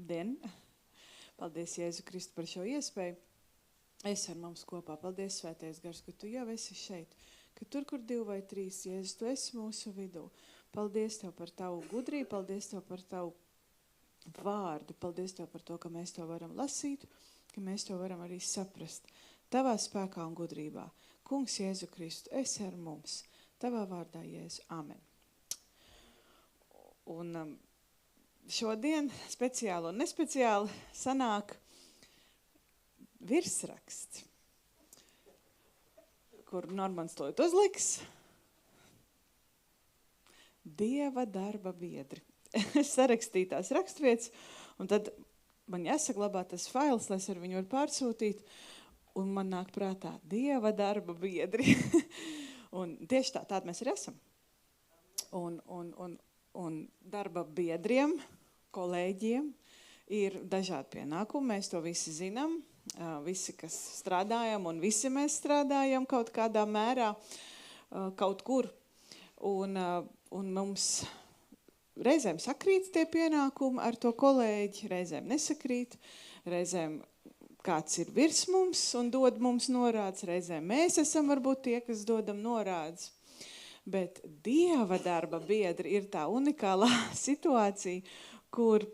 Labdien! Paldies, Jēzu Kristu, par šo iespēju. Es ar mums kopā. Paldies, Svētais Gars, ka tu jau esi šeit. Ka tur, kur 2 vai 3, Jēzus, tu esi mūsu vidū. Paldies tev par tavu gudrību, paldies tev par tavu vārdu. Paldies tev par to, ka mēs to varam lasīt, ka mēs to varam arī saprast. Tavā spēkā un gudrībā. Kungs, Jēzu Kristu, esi ar mums. Tavā vārdā, Jēzu. Amen. Un šodien speciāli un nespeciāli sanāk virsraksts, kur Normans to uzliks. Dieva darba biedri. Es sarakstīju tās rakstvietas, un tad man jāsaglabā tas fails, lai es ar viņu varu pārsūtīt, un man nāk prātā Dieva darba biedri. Un tieši tāda mēs arī esam. Un darba biedriem, kolēģiem ir dažādi pienākumi, mēs to visi zinām, visi, kas strādājam, un visi mēs strādājam kaut kādā mērā, kaut kur, un mums reizēm sakrīt tie pienākumi ar to kolēģi, reizēm nesakrīt, reizēm kāds ir virs mums un dod mums norādes, reizēm mēs esam varbūt tie, kas dodam norādes. Bet Dieva darba biedri ir tā unikālā situācija, kur,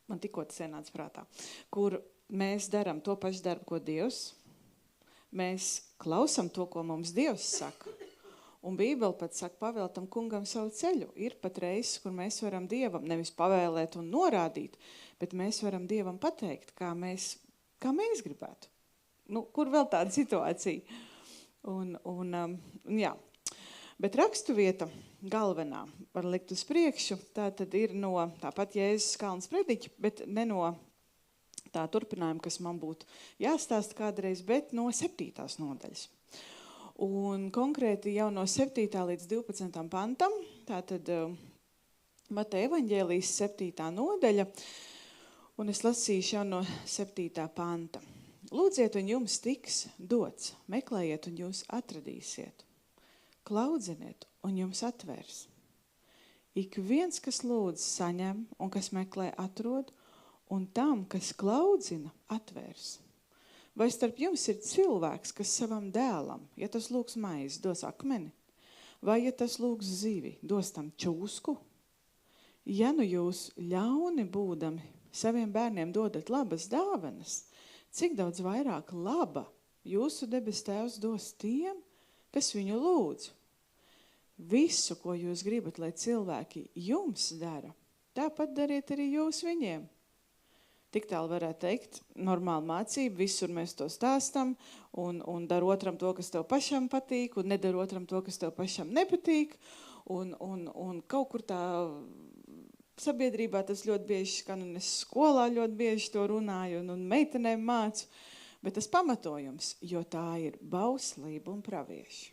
man tikko tas ienāca prātā, kur mēs daram to pašu darbu, ko Dievs. Mēs klausam to, ko mums Dievs saka. Un Bībele pat saka, pavēl tam kungam savu ceļu. Ir pat reizes, kur mēs varam Dievam nevis pavēlēt un norādīt, bet mēs varam Dievam pateikt, kā mēs gribētu. Kur vēl tāda situācija? Jā. Bet rakstuvieta galvenā var likt uz priekšu, tā tad ir no tāpat Jēzus Kalns prediķa, bet ne no tā turpinājuma, kas man būtu jāstāsta kādreiz, bet no 7. nodaļas. Un konkrēti jau no 7. līdz 12. pantam, tātad Mateja evaņģēlijas 7. nodaļa, un es lasīšu jau no 7. panta. Lūdziet, un jums tiks dots, meklējiet, un jūs atradīsiet. Klaudziniet, un jums atvērs. Ik viens, kas lūdz, saņem, un kas meklē, atrod, un tam, kas klaudzina, atvērs. Vai starp jums ir cilvēks, kas savam dēlam, ja tas lūgs maizi, dos akmeni? Vai, ja tas lūgs zivi, dos tam čūsku? Ja nu jūs ļauni būdami saviem bērniem dodat labas dāvanas, cik daudz vairāk laba jūsu debes tēvs dos tiem, kas viņu lūdz? Visu, ko jūs gribat, lai cilvēki jums dara, tāpat dariet arī jūs viņiem. Tik tālu varētu teikt, normāla mācība, visur mēs to stāstam, un dar otram to, kas tev pašam patīk, un nedar otram to, kas tev pašam nepatīk, un kaut kur tā sabiedrībā tas ļoti bieži skan, un es skolā ļoti bieži to runāju, un meitenēm mācu, bet tas pamatojums, jo tā ir bauslība un pravieši.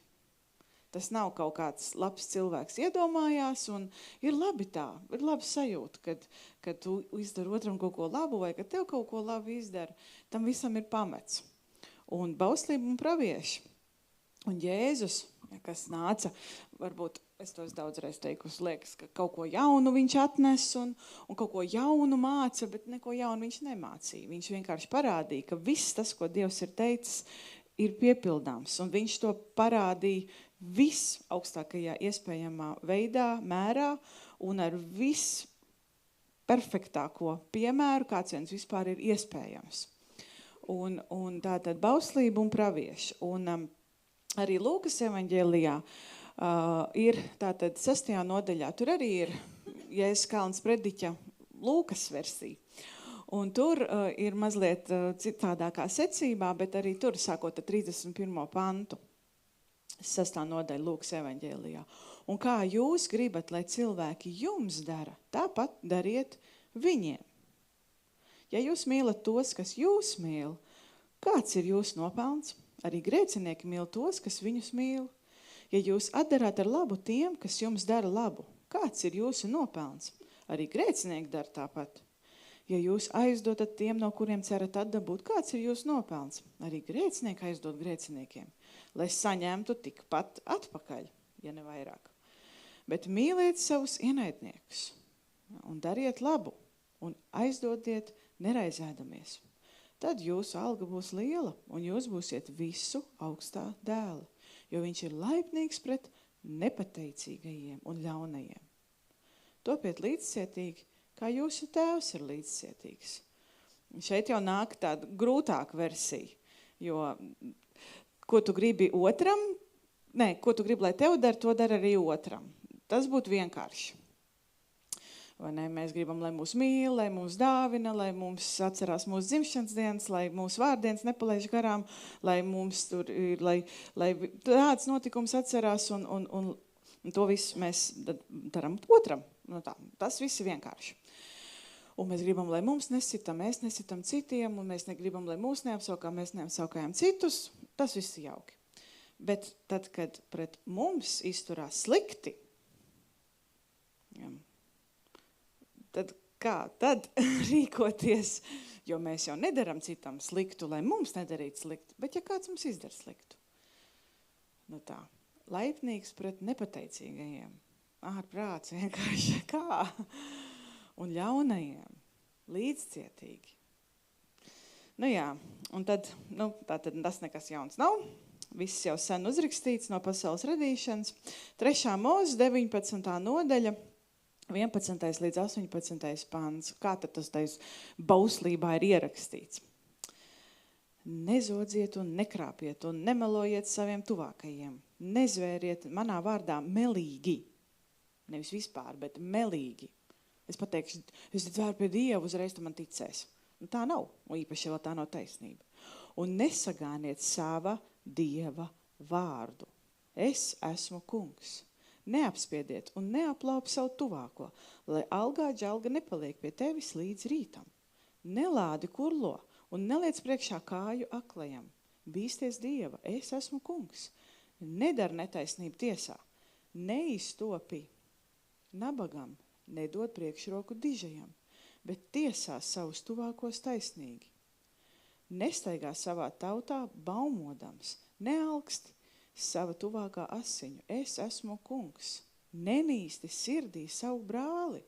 Tas nav kaut kāds labs cilvēks iedomājās, un ir labi tā, ir labi sajūta, kad tu izdari otram kaut ko labu, vai kad tev kaut ko labi izdara, tam visam ir pamats. Un bauslība un pravieši. Un Jēzus, kas nāca, varbūt, es to daudzreiz teikusi, liekas, ka kaut ko jaunu viņš atnes un kaut ko jaunu māca, bet neko jaunu viņš nemācīja. Viņš vienkārši parādīja, ka viss tas, ko Dievs ir teicis, ir piepildāms, un viņš to parādīja visaugstākajā iespējamā veidā, mērā un ar visperfektāko piemēru, kāds viens vispār ir iespējams. Un tātad bauslība un pravieši. Un arī Lūkas evaņģēlijā ir tātad 6. nodaļā, tur arī ir Jēzus Kalns prediķa Lūkas versija. Un tur ir mazliet citādākā secībā, bet arī tur sākot ar 31. pantu. 6. nodaļa Lūkas evaņģēlijā. Un kā jūs gribat, lai cilvēki jums dara, tāpat dariet viņiem. Ja jūs mīlat tos, kas jūs mīl, kāds ir jūsu nopelns? Arī grēcinieki mīl tos, kas viņus mīl. Ja jūs atdarāt ar labu tiem, kas jums dara labu, kāds ir jūsu nopelns? Arī grēcinieki dara tāpat. Ja jūs aizdotat tiem, no kuriem cerat atdabūt, kāds ir jūsu nopelns? Arī grēcinieki aizdod grēciniekiem, lai saņemtu tikpat atpakaļ, ja ne vairāk. Bet mīliet savus ienaidniekus un dariet labu un aizdodiet neraizēdamies. Tad jūsu alga būs liela, un jūs būsiet visu augstā dēla, jo viņš ir laipnīgs pret nepateicīgajiem un ļaunajiem. Topiet līdzcietīgi, kā jūsu tēvs ir līdzcietīgs. Šeit jau nāk tāda grūtāka versija, jo ko tu gribi otram, ko tu gribi, lai tev dara, to dara arī otram. Tas būtu vienkārši. Vai ne? Mēs gribam, lai mūs mīl, lai mūs dāvina, lai mums atcerās mūsu dzimšanas dienas, lai mūsu vārdienas nepalaiž garām, lai mums tur ir, lai tāds notikums atcerās un to visu mēs daram otram. Nu tā, tas viss ir vienkārši. Un mēs gribam, lai mums nesita, mēs nesitam citiem, un mēs negribam, lai mūs neapsaukā, mēs neapsaukājam citus. Tas viss ir jauki. Bet tad, kad pret mums izturās slikti, tad kā tad rīkoties, jo mēs jau nedaram citam sliktu, lai mums nedarītu sliktu, bet ja kāds mums izdara sliktu. Nu tā, laipnīgs pret nepateicīgajiem, ārprāts vienkārši kā, un ļaunajiem, līdzcietīgi. Nu jā, un tad, tātad tas nekas jauns nav, viss jau sen uzrakstīts no pasaules radīšanas. 3. Mūzes 19. nodaļa, 11. līdz 18. pants. Kā tad tas bauslībā ir ierakstīts? Nezodziet un nekrāpiet un nemelojiet saviem tuvākajiem. Nezvēriet manā vārdā melīgi. Nevis vispār, bet melīgi. Es pateikšu, es dzvēru pie Dieva, uzreiz tu man ticēs. Nu, tā nav, un īpaši vēl tā nav taisnība. Un nesagāniet sava Dieva vārdu. Es esmu kungs. Neapspiediet un neaplaup savu tuvāko, lai algā džalga nepaliek pie tevis līdz rītam. Nelādi kurlo un neliec priekšā kāju aklajam. Bīsties Dieva, es esmu kungs. Nedar netaisnību tiesā. Neiztopi nabagam, nedod priekšroku dižajam, bet tiesā savus tuvākos taisnīgi. Nestaigā savā tautā baumodams, nealksti sava tuvākā asiņu. Es esmu kungs. Nenīsti sirdī savu brāli.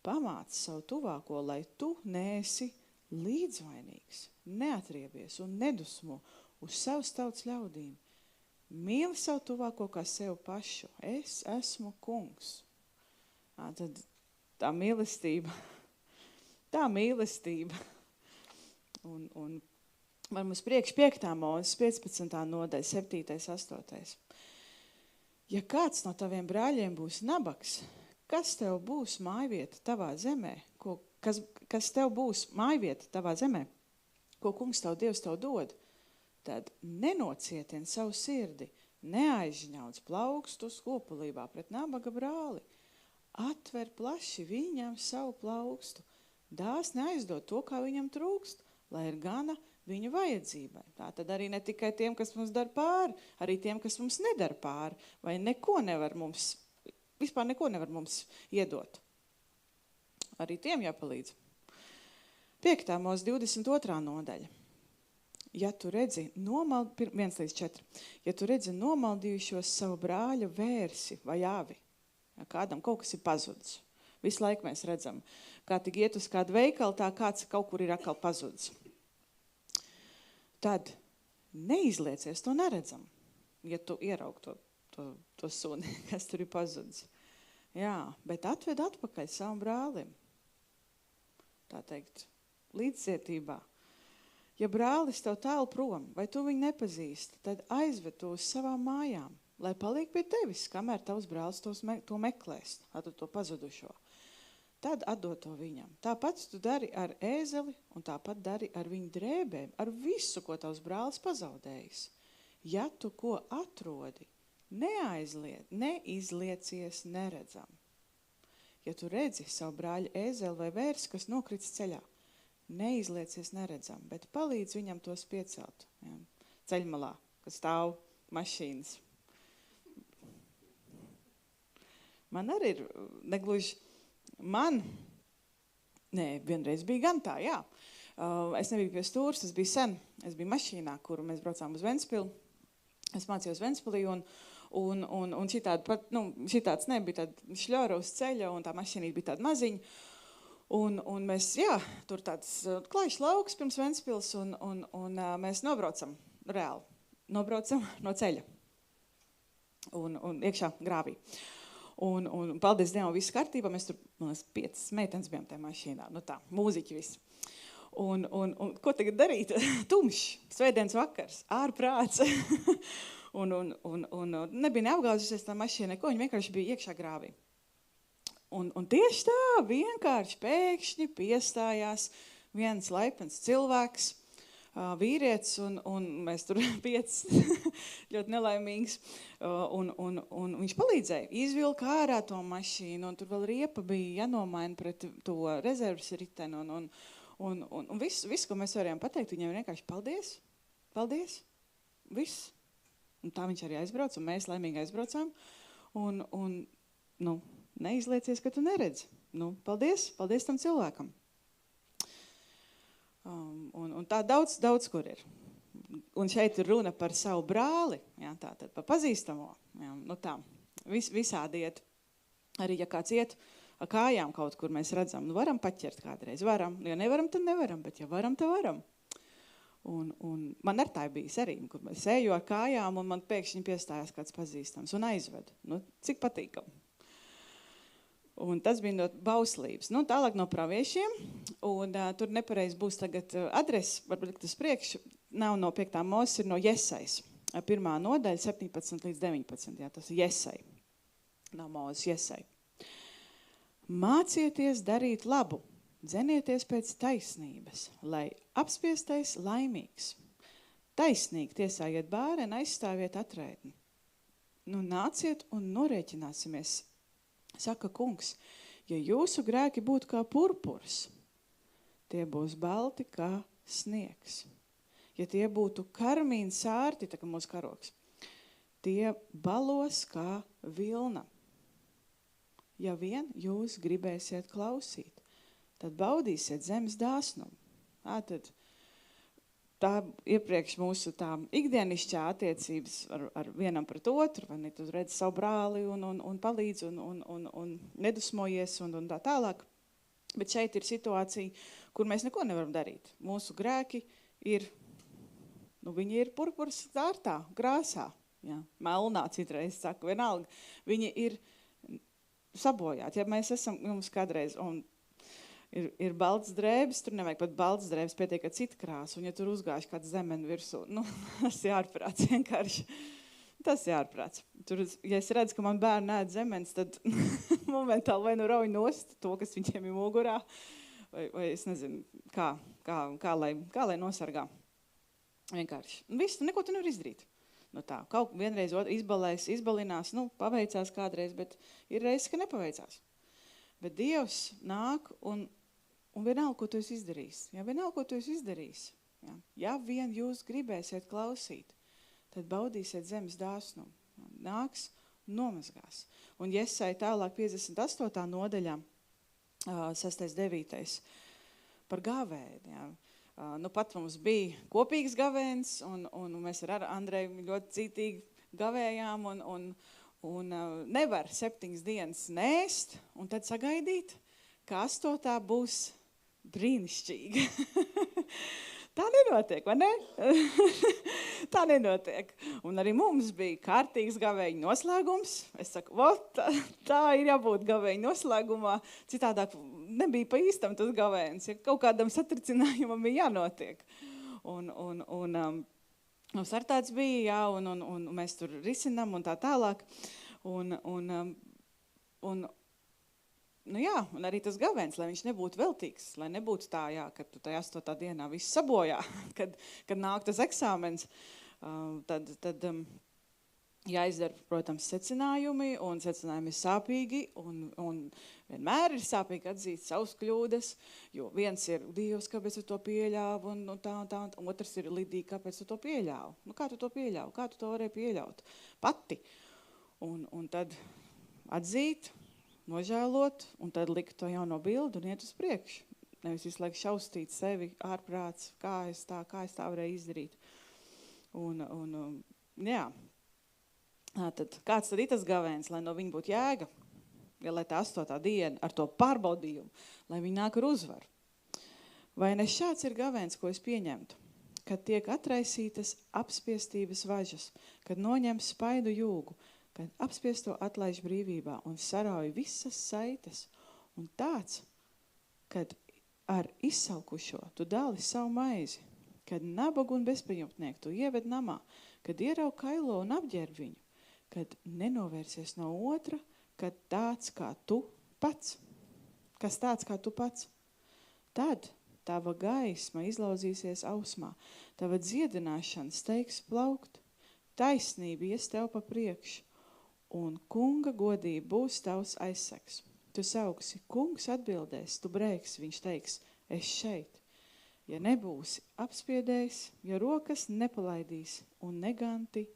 Pamāc savu tuvāko, lai tu neesi līdzvainīgs. Neatriebies un nedusmo uz savas tautas ļaudīm. Mīli savu tuvāko kā sev pašu. Es esmu kungs. Tad tā mīlestība. Un var mums priekš 5. Mūzes 15. nodaļa, 7. 8. Ja kāds no taviem brāļiem būs nabags, kas tev būs mājvieta tavā zemē, kas tev būs mājvieta tavā zemē, ko kungs tev Dievs tev dod, tad nenocietien savu sirdi, neaizņauc plaukstu skopulībā pret nabaga brāli. Atver plaši viņam savu plaukstu, dāsni aizdod to, kā viņam trūkst, lai ir gana viņa vajadzībai. Tā tad arī ne tikai tiem, kas mums dara pāri, arī tiem, kas mums nedara pāri, vai vispār neko nevar mums iedot. Arī tiem jāpalīdz. 5. Mūzes 22. nodaļa. Ja tu redzi 1-4. Ja tu redzi nomaldījušos savu brāļa vērsi vai avi, ja kādam kaut kas ir pazudis. Visu laiku mēs redzam, kā tik iet uz kādu veikalu, tā kāds kaut kur ir atkal pazudis. Tad neizliecies, to neredzam, ja tu ieraug to suni, kas tur ir pazudis. Jā, bet atved atpakaļ savam brālim. Tā teikt, līdzcietībā. Ja brālis tev tālu prom, vai tu viņu nepazīsti, tad aizved to uz savām mājām, lai paliek pie tevis, kamēr tavs brālis to meklēs, to pazudušo. Tad atdod to viņam. Tāpat tu dari ar ēzeli un tāpat dari ar viņu drēbēm, ar visu, ko tavs brālis pazaudējis. Ja tu ko atrodi, neizliecies neredzam. Ja tu redzi savu brāļa ēzeli vai vērsi, kas nokrits ceļā, neizliecies neredzam, bet palīdz viņam tos piecelt. Ja, ceļmalā, kas stāv mašīnas. Man arī ir negluži... vienreiz bija gan tā, jā. Es nebiju pie stūras, tas bija sen. Es biju mašīnā, kuru mēs braucām uz Ventspilu. Es mācījos Ventspilī un šitāds nebija tāda šļora uz ceļa un tā mašīnīte bija tāda maziņa. Un mēs, tur tāds klaišs lauks pirms Ventspils, un mēs nobraucam no ceļa un iekšā grāvī. Un paldies Dievam, viss kārtībā, mēs tur, man liekas, 5 meitenes bijām tajā mašīnā, mūziķi visi. Un ko tagad darīt? Tumšs, svētdienas vakars, ārprāts. un nebija neapgāzusies tā mašīna, ko viņi vienkārši bija iekšā grāvī. Un tieši tā, vienkārši pēkšņi piestājās viens laipns cilvēks, vīrietis, un mēs tur 5 ļoti nelaimīgs, un viņš palīdzēja, izvilka ārā to mašīnu, un tur vēl riepa bija jānomaina pret to rezerves riteni, un viss, ko mēs varējām pateikt, viņam vienkārši paldies, viss. Un tā viņš arī aizbrauc, un mēs laimīgi aizbraucām, un neizliecies, ka tu neredzi. Paldies tam cilvēkam. Un tā daudz kur ir. Un šeit ir runa par savu brāli, tātad par pazīstamo. Tā, visādi iet. Arī, ja kāds iet kājām kaut kur, mēs redzam, varam paķert kādreiz, varam. Ja nevaram, tad nevaram, bet ja varam, tad varam. Un man ar tā bijis arī, kur mēs eju ar kājām, un man pēkšņi piestājās kāds pazīstams un aizved. Cik patīkam. Un tas bija no bauslības. Tālāk no praviešiem, un tur nepareiz būs tagad adrese, varbūt tas priekšu, nav no 5. Mūzes, ir no Jesais. 1. nodaļa, 17 līdz 19, tas ir Jesai. Nav Mūzes, Jesai. Mācieties darīt labu, dzenieties pēc taisnības, lai apspiestais laimīgs. Taisnīgi tiesājiet bāreni, aizstāviet atraitni. Nāciet un norēķināsimies. Saka kungs, ja jūsu grēki būtu kā purpurs, tie būs balti kā sniegs. Ja tie būtu karmīni sārti, tā kā mūsu karoks, tie balos kā vilna. Ja vien jūs gribēsiet klausīt, tad baudīsiet zemes dāsnumu. Tad tā iepriekš mūsu tā ikdienišķā attiecības ar vienam pret otru, vai ne, tu redzi savu brāli un palīdz un nedusmojies un tā tālāk. Bet šeit ir situācija, kur mēs neko nevaram darīt. Mūsu grēki ir, viņi ir purpurs tārtā, grāsā, melnā citreiz saka, vienalga. Viņi ir sabojāti. Ja mēs esam, mums kādreiz, un ir balts drēbes, tur nevajag pat balts drēbes, pietiek ar citu krāsu, un ja tur uzgājuši kāds zemeni virsū, tas ir ārprāts vienkārši. Tas ir ārprāts. Tur, ja es redzu, ka man bērni ēd zemenes, tad momentāli vai rauj nost to, kas viņiem ir mugurā, vai es nezinu, kā lai nosargā. Vienkārši. Viss, neko tu nevar izdarīt. Tā, kaut vienreiz izbalinās, paveicās kādreiz, bet ir reizes, ka nepaveicās. Bet Dievs nāk un vienalga, ko tu esi izdarījis. Vienalga, ko tu esi izdarījis. Ja vien jūs gribēsiet klausīt, tad baudīsiet zemes dāsnumu. Nāks un nomazgās. Un Jesai tālāk 58. nodaļā, 6.9. par gavēni. Pat mums bija kopīgs gavēns, un mēs ar Andreju ļoti cītīgi gavējām, un nevar 7 dienas nēst, un tad sagaidīt, ka 8. būs brīnišķīga. Tā nenotiek, vai ne? Tā nenotiek. Un arī mums bija kārtīgs gavēņu noslēgums. Es saku, tā ir jābūt gavēņu noslēgumā. Citādāk nebija pa īstam tas gavēns. Ja kaut kādam satricinājumam bija jānotiek. Un mums ar tāds bija, un mēs tur risinam un tā tālāk. Un arī tas gavēns, lai viņš nebūtu veltīgs, lai nebūtu tā, kad tu tajā 8. dienā viss sabojā, kad nāk tas eksāmens, tad jāizdara, protams, secinājumi, un secinājumi ir sāpīgi, un vienmēr ir sāpīgi atzīt savus kļūdas, jo viens ir Dievs, kāpēc tu to pieļāvu, un otrs ir Lidija, kāpēc tu to pieļāvu. Kā tu to pieļāvu? Kā tu to varēji pieļaut? Pati. Un tad atzīt, nožēlot, un tad likt to jauno bildu un iet uz priekšu. Nevis visu laiku šaustīt sevi ārprāts, kā es tā varēju izdarīt. Tad kāds tad ir tas gavēns, lai no viņa būtu jēga? lai tā 8. diena ar to pārbaudījumu, lai viņi nāk ar uzvaru. Vai ne šāds ir gavēns, ko es pieņemtu? Kad tiek atraisītas apspiestības važas, kad noņem spaidu jūgu, kad apspiesto atlaiž brīvībā un sarauj visas saites. Un tāds, kad ar izsalkušo tu dali savu maizi, kad nabagu un bezpajumtnieku tu ieved namā, kad ierauj kailo un apģērb viņu, kad nenovērsies no otra, kad tāds kā tu pats. Kas tāds kā tu pats? Tad tava gaisma izlauzīsies ausmā, tava dziedināšana steigs plaukt, taisnība ies tev pa priekšu, un kunga godība būs tavs aizsegs. Tu saugsi, kungs atbildēs, tu brēks, viņš teiks, es šeit. Ja nebūsi apspiedējis, ja rokas nepalaidīs un neganti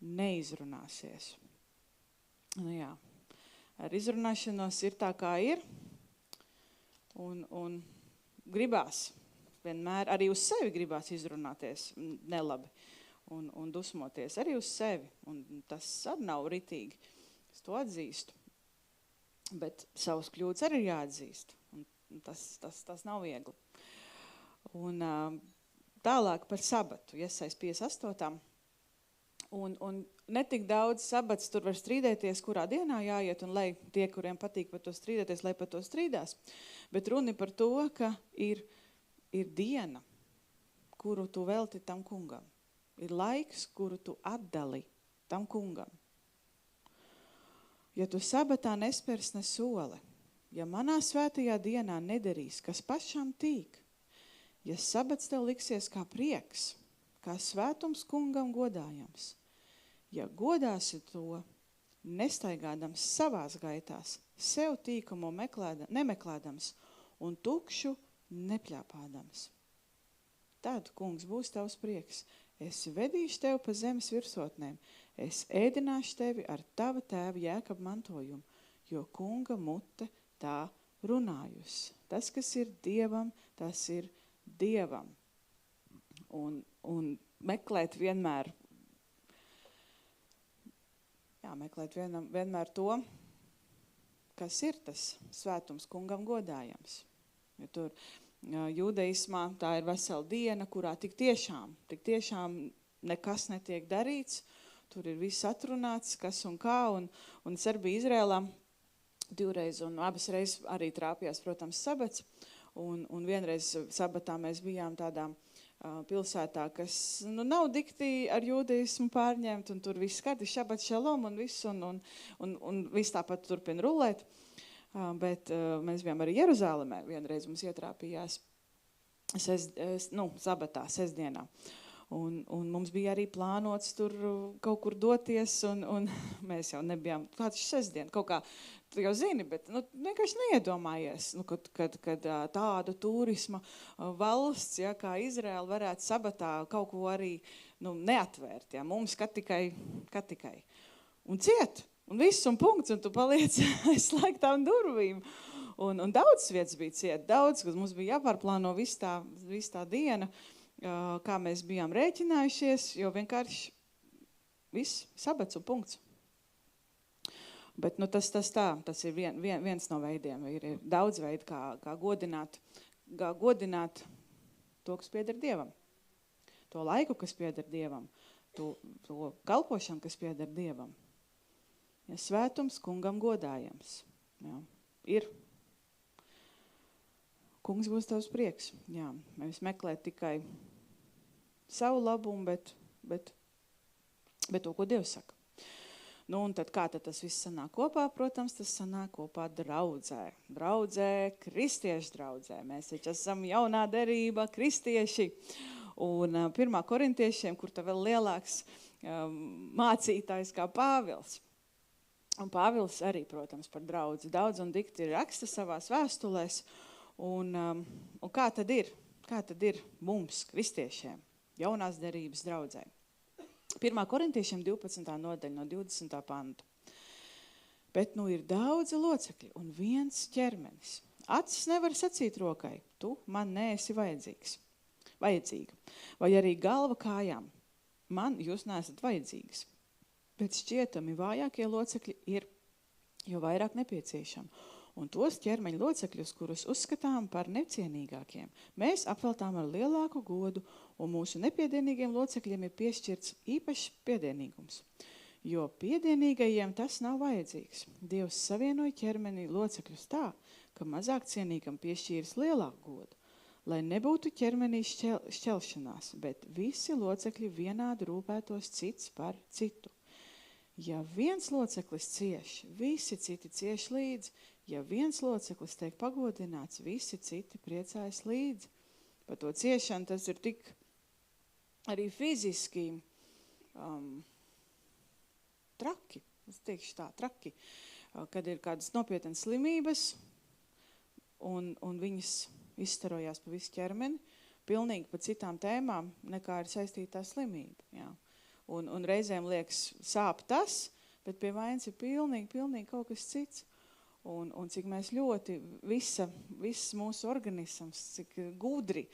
neizrunāsies. Nu jā, ar izrunāšanos ir tā, kā ir, un gribās, vienmēr arī uz sevi gribās izrunāties nelabi un dusmoties, arī uz sevi, un tas arī nav ritīgi, es to atzīstu, bet savus kļūdas arī jāatzīst, un tas nav viegli. Un tālāk par sabatu, Iesajas 58. Un netik daudz sabats tur var strīdēties, kurā dienā jāiet, un lai tie, kuriem patīk par to strīdēties, lai par to strīdās. Bet runa par to, ka ir diena, kuru tu velti tam kungam. Ir laiks, kuru tu atdali tam kungam. Ja tu sabatā nespers ne soli, ja manā svētajā dienā nedarīs, kas pašam tīk, ja sabats tev liksies kā prieks, kā svētums kungam godājams, ja godāsi to, nestaigādams savās gaitās, sev tīkumu nemeklēdams un tukšu nepļāpādams. Tad, kungs, būs tavs prieks. Es vedīšu tevi pa zemes virsotnēm. Es ēdināšu tevi ar tava tēva Jēkaba mantojumu, jo kunga mute tā runājusi. Tas, kas ir Dievam, tas ir Dievam. Un meklēt vienmēr to, kas ir tas svētums kungam godājams. Ja tur jūdeismā tā ir vesela diena, kurā tik tiešām nekas netiek darīts, tur ir viss atrunāts, kas un kā, un es arī biju Izrēlā 2 reizes, un abas reizes arī trāpījās, protams, sabats, un vienreiz sabatā mēs bijām tādā pilsētā, kas nav dikti ar jūdeismu pārņemt, un tur viss skati, šabat šalom un viss, un viss tāpat turpina rulēt. Bet mēs bijām arī Jeruzālemē, vienreiz mums ietrāpījās sabatā, sestdienā. Un mums bija arī plānots tur kaut kur doties, un mēs jau nebijām, kāds ir sestdien, kaut kā, tu jau zini, bet vienkārši neiedomājies, kad tādu turisma valsts, ja, kā Izraela varētu sabatā kaut ko arī neatvērt, ja, mums kā tikai. Un ciet. Un viss un punkts, un tu paliec aiz slēgtām durvīm. Un daudz vietas bija ciet, daudz, kad mums bija jāpārplāno viss tā diena, kā mēs bijām rēķinājušies, jo vienkārši viss sabats un punkts. Bet tas ir viens no veidiem, ir daudz veidu, kā godināt to, kas pieder Dievam. To laiku, kas pieder Dievam, to kalpošanu, kas pieder Dievam. Ja svētums kungam godājams. Jā, ir. Kungs būs tavs prieks. Jā, mēs meklēt tikai savu labumu, bet to, ko Dievs saka. Un tad kā tas viss sanāk kopā? Protams, tas sanāk kopā draudzē. Draudzē, kristiešu draudzē. Mēs taču esam jaunā derība, kristieši. Un 1. korintiešiem, kur tā vēl lielāks mācītājs kā Pāvils. Un Pāvils arī, protams, par draudzi. Daudz un dikti raksta savās vēstulēs. Un kā tad ir? Kā tad ir mums, kristiešiem, jaunās derības draudzē? 1. korintiešiem 12. nodaļa no 20. panta. Bet ir daudzi locekļi un viens ķermenis. Acis nevar sacīt rokai, tu man neesi vajadzīga. Vai arī galva kājām, man jūs neesat vajadzīgas. Bet šķietami vājākie locekļi ir jo vairāk nepieciešami. Un tos ķermeņa locekļus, kurus uzskatām par necienīgākiem, mēs apveltām ar lielāku godu, un mūsu nepiedienīgiem locekļiem ir piešķirts īpašs piedienīgums. Jo piedienīgajiem tas nav vajadzīgs. Dievs savienoja ķermeni locekļus tā, ka mazāk cienīgam piešķīris lielāku godu, lai nebūtu ķermenī šķelšanās, bet visi locekļi vienādi rūpētos cits par citu. Ja viens loceklis cieš, visi citi cieš līdzi. Ja viens loceklis tiek pagodināts, visi citi priecājas līdzi. Par to ciešanu tas ir tik arī fiziski traki, es teikšu tā, traki, kad ir kādas nopietnas slimības un viņas izstarojās pa visu ķermeni, pilnīgi pa citām tēmām, nekā ir saistīta tā slimība. Jā. Un reizēm liekas sāp tas, bet pie vainas ir pilnīgi kaut kas cits. Un cik mēs ļoti, viss mūsu organisms, cik gudri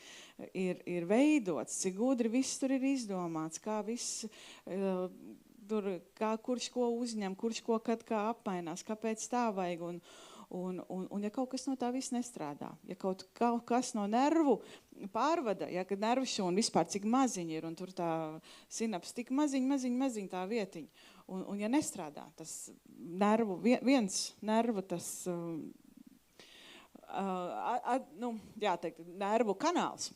ir veidots, cik gudri viss tur ir izdomāts, kā viss, kurš ko uzņem, kurš ko kad kā apmainās, kāpēc tā vajag. Un ja kaut kas no tā viss nestrādā, ja kaut kas no nervu pārvada, ja kad nervu šūna vispār cik maziņi ir, un tur tā sinaps tik maziņ tā vietiņa, un ja nestrādā tas nervu, viens nervu tas, nervu kanāls,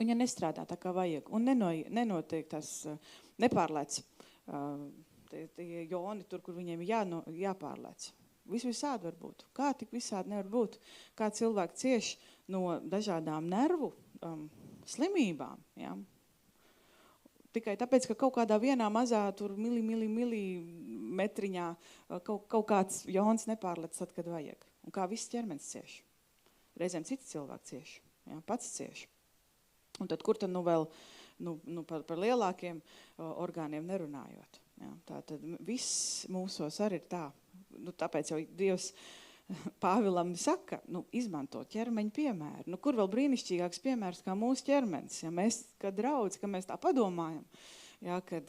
un ja nestrādā tā kā vajag, un nenotiek tas, nepārlēc tie joni tur, kur viņiem jāpārlēc. Visādi var būt. Kā tik visādi nevar būt? Kā cilvēki cieš no dažādām nervu slimībām. Ja? Tikai tāpēc, ka kaut kādā vienā mazā tur milimetriņā kaut kāds jons nepārlec tad, kad vajag. Un kā viss ķermenis cieš. Reizēm citi cilvēki cieš. Ja? Pats cieš. Un tad kur tad vēl par lielākiem orgāniem nerunājot. Ja? Tātad viss mūsos arī ir tā. Tāpēc jau Dievs Pāvilam saka, izmanto ķermeņa piemēru. Kur vēl brīnišķīgāks piemērs kā mūsu ķermenis? Ja mēs, kad draudz, ka mēs tā padomājam, ja, kad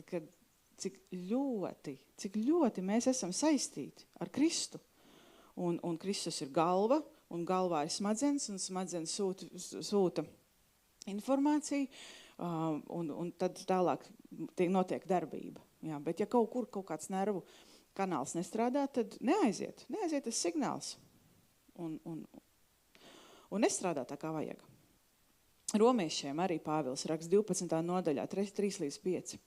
cik ļoti mēs esam saistīti ar Kristu. Un Kristus ir galva, un galvā ir smadzenes, un smadzenes sūta informāciju, un tad tālāk notiek darbība. Ja, bet ja kaut kāds nervu kanāls nestrādā, tad neaiziet tas signāls un nestrādā tā kā vajag. Romiešiem arī Pāvils raksta 12. nodaļā 3-5.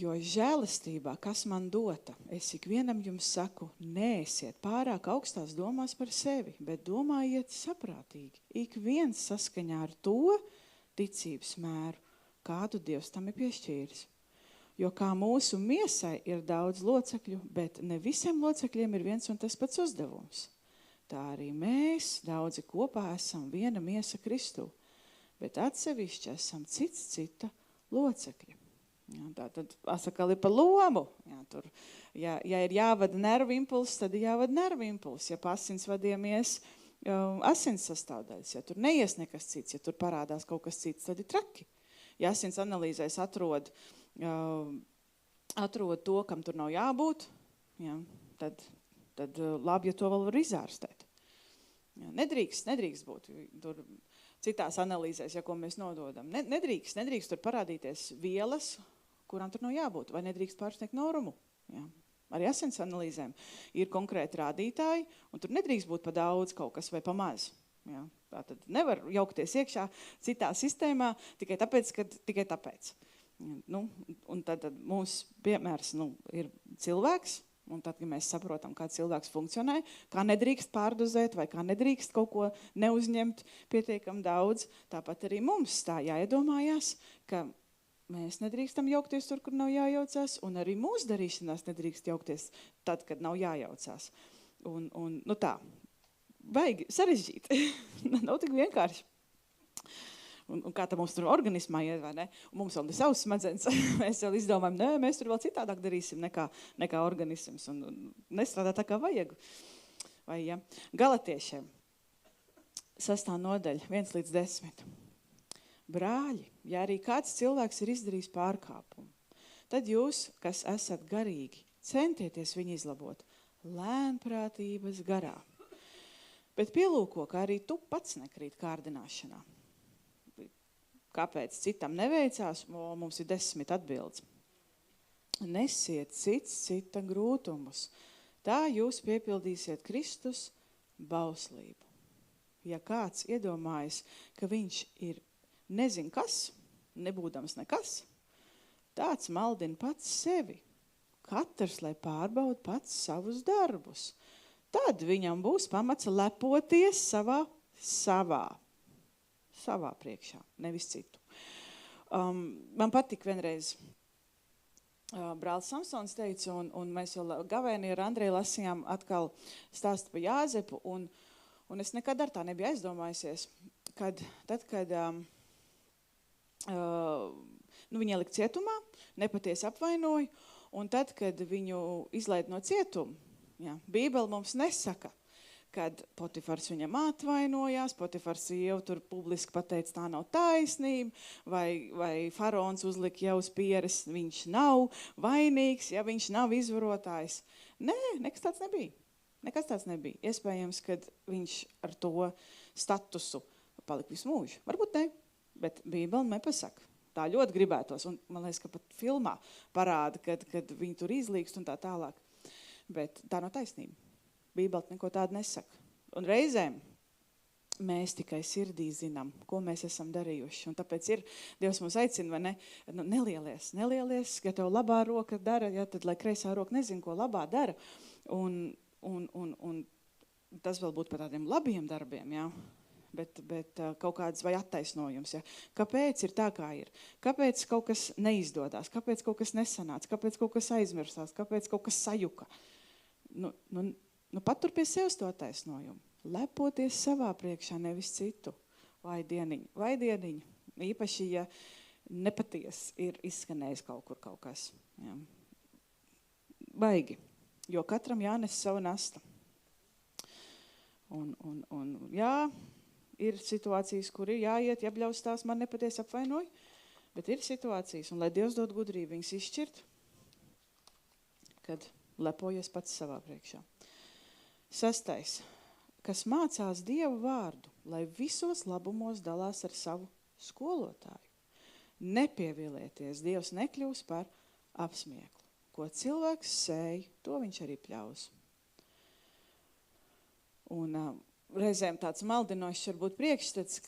Jo žēlastībā, kas man dota, es ikvienam jums saku, neesiet pārāk augstās domās par sevi, bet domājiet saprātīgi. Ik viens saskaņā ar to ticības mēru, kādu Dievs tam ir piešķīris. Jo kā mūsu miesai ir daudz locekļu, bet ne visiem locekļiem ir viens un tas pats uzdevums. Tā arī mēs daudzi kopā esam viena miesa Kristū, bet atsevišķi esam cita locekļi. Ja, tā tad asakal ir pa lomu. Ja ir jāvada nervu impulss, tad ir jāvada nervu impulss. Ja pa asinsvadiem ies asins sastāvdaļas, ja tur neies nekas cits, ja tur parādās kaut kas cits, tad ir traki. Ja asins analīzēs atrod to, kam tur nav jābūt, ja, tad labi, ja to vēl var izārstēt. Ja, nedrīkst būt tur citās analīzēs, ja ko mēs nododam. Nedrīkst tur parādīties vielas, kurām tur nav jābūt, vai nedrīkst pārsniegt normu. Ja. Arī asins analīzēm ir konkrēti rādītāji, un tur nedrīkst būt pa daudz kaut kas vai pa maz. Ja. Tātad nevar jaukties iekšā citā sistēmā tikai tāpēc. Un tad mūsu piemērs ir cilvēks, un tad, kad mēs saprotam, kā cilvēks funkcionē, kā nedrīkst pārdozēt vai kā nedrīkst kaut ko neuzņemt pietiekam daudz, tāpat arī mums tā jāiedomājās, ka mēs nedrīkstam jaukties tur, kur nav jājaucās, un arī mūsu darīšanās nedrīkst jaukties tad, kad nav jājaucās. Un tā, vajag sarežģīt. Nav tik vienkārši. Un kā tā mums tur organismā iet, vai ne? Un mums vēl ir savs smadzenes. Mēs vēl izdomājam, mēs tur vēl citādāk darīsim nekā organisms. Un nestrādā tā, kā vajag. Vai, ja? Galatiešiem 6. nodaļa, 1-10. Brāļi, ja arī kāds cilvēks ir izdarījis pārkāpumu, tad jūs, kas esat garīgi, centieties viņu izlabot, lēnprātības garā. Bet pielūko, ka arī tu pats nekrīt kārdināšanā. Kāpēc citam neveicās? Mums ir 10 atbildes. Nesiet cita grūtumus. Tā jūs piepildīsiet Kristus bauslību. Ja kāds iedomājas, ka viņš ir nezin kas, nebūdams nekas, tāds maldina pats sevi. Katrs, lai pārbauda pats savus darbus. Tad viņam būs pamats lepoties savā priekšā, nevis citu. Man patika vienreiz brālis Samsons teica, un mēs vēl gavēni ar Andreju lasījām atkal stāstu par Jāzepu, un es nekad ar tā nebiju aizdomājusies, kad viņu ielika cietumā, nepatiesi apvainoja, un tad, kad viņu izlaid no cietuma, Bībele mums nesaka, kad Potifars viņam atvainojās, Potifars sieva tur publiski pateica, tā nav taisnība, vai faraons uzlika jau uz pieres, viņš nav vainīgs, ja viņš nav izvarotājs. Nē, nekas tāds nebija. Iespējams, kad viņš ar to statusu palika visu mūžu. Varbūt ne, bet Bībele nepasaka. Tā ļoti gribētos, un man liekas, ka pat filmā parāda, kad viņi tur izlīkst un tā tālāk. Bet tā nav taisnība. Bībele neko tādu nesaka. Un reizēm mēs tikai sirdī zinām, ko mēs esam darījuši. Un tāpēc Dievs mums aicina, vai ne? Nelielies, ja tev labā roka dara, tad lai kreisā roka nezin, ko labā dara. Un tas vēl būtu par tādiem labiem darbiem, bet kaut kāds vai attaisnojums. Kāpēc ir tā, kā ir? Kāpēc kaut kas neizdodās? Kāpēc kaut kas nesanāca? Kāpēc kaut kas aizmirsās? Kāpēc kaut kas sajuka? Patur pie sevis to attaisnojumu. Lepoties savā priekšā, nevis citu. Vai dieniņu. Īpaši, ja nepaties ir izskanējis kaut kas. Baigi. Jo katram jānes savu nastu. Un ir situācijas, kur ir jāiet, jābļaustās, man nepatiesi apvainoja, bet ir situācijas, un lai Dievs dod gudrību viņas izšķirt, kad lepojies pats savā priekšā. 6. Kas mācās Dievu vārdu, lai visos labumos dalās ar savu skolotāju. Nepievilieties, Dievs nekļūs par apsmieklu. Ko cilvēks sēj, to viņš arī pļaus. Un reizēm tāds maldinošs varbūt priekšstats,